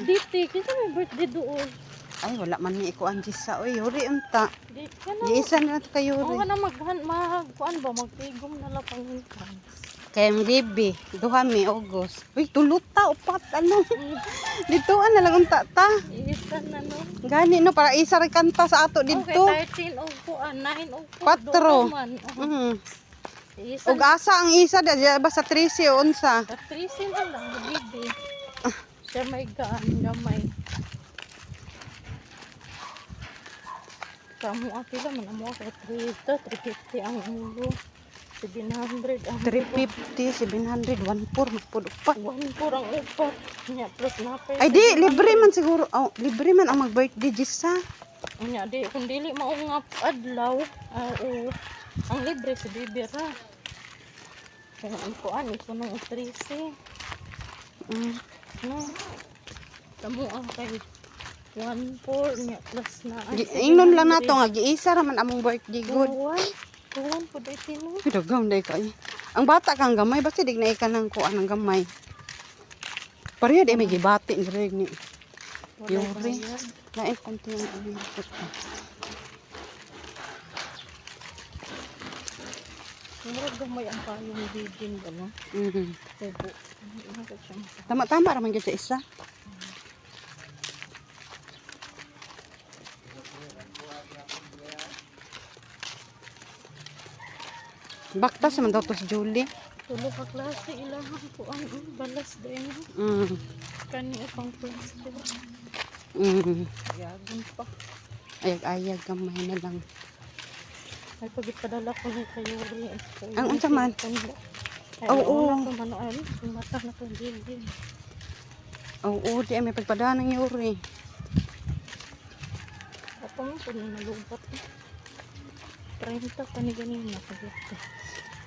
Diti, kasi may birthday doon. Ay, wala man ni ikuan Jisa. Oy, yuri unta. Di ka na. Giisa na ito kayo Oo yuri. ka na kuan ba, magtigom na lang pang entrance. Kaya ang bibi, duha mi August. Uy, tuluta, upat, ano. Dito, na lang unta ta. Isa na no. Gani, no, para isa rin kanta sa ato dito. Okay, 13 o 9 o 4. 4. Isa Ug asa ang isa, basta 13 o unsa. Patrisin na lang, bibi. Siya may gamay. Kamu pila man amo ka 350 ang ulo. 700 ang 350, 700, 14, magpudupat. 1 ang upat. Nya plus na pa. Ay di, libre man siguro. Oh, libre man ang mag-birthday Jisa. Nya di kung dili mao nga adlaw, ang libre si bibi ra. Kung ang kuan iko nung 13. No. Kamu ang kay 14 nya plus na. Ingnon lang nato nga giisa ra man among birthday good. Kuwan po dahil tino. Pidagam day kay. Ang bata kang gamay basta dig na ka nang kuan ang gamay. Pareha di may gibati greg ni. Yuri. Lain konti ang ano. Murag gamay ang payong bibin ba no? Opo. Tama-tama ra man gyud sa isa. Baktas man daw to si Julie. Tulo ka klase ilahan po ang balas din. Kani pang plastic. Yagun pa. Ayag-ayag gamay na lang. Ay pagpadala ko ni kayo rin. Ang unsa man? Oo. Manuan, mata na ko gilid. Oo, di ay may pagpadaan ng Yuri. Ako mo po nalubat. 30 pa ni ganina pagkita.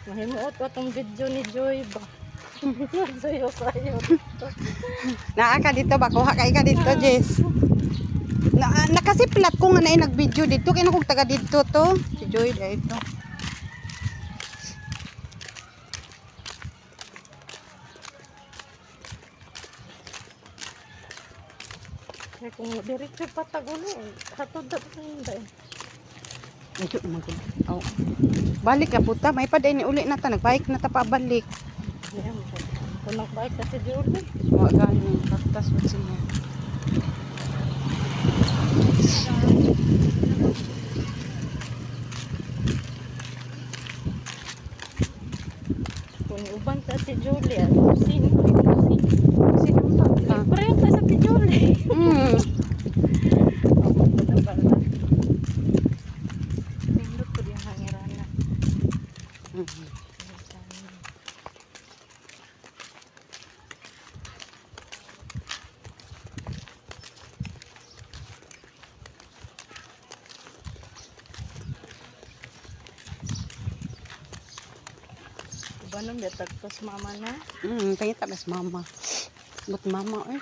Mahimuot ko itong video ni Joy ba? Sayo-sayo dito. Naa ka dito ba? Kuha ka dito, Jess. Nakasiplat ko nga na nag-video dito. Kaya kung taga dito to. Si Joy dito. Kaya kung diretso patagulo, hatod na pa hindi. Medyo magod. Oh. Balik na puta. May pa din uli na ta. Nagbalik na ta pa balik. Yan. Kung nagbalik na si Julie. Wag ganyan. Kaktas mo siya. Kung uban ta si Julie, sino? Sino pa? Libre ka sa si Julie. Pindot ko din hangirana. Iba nung detagtos mama na. Kaya tabas mama. But mama, ay.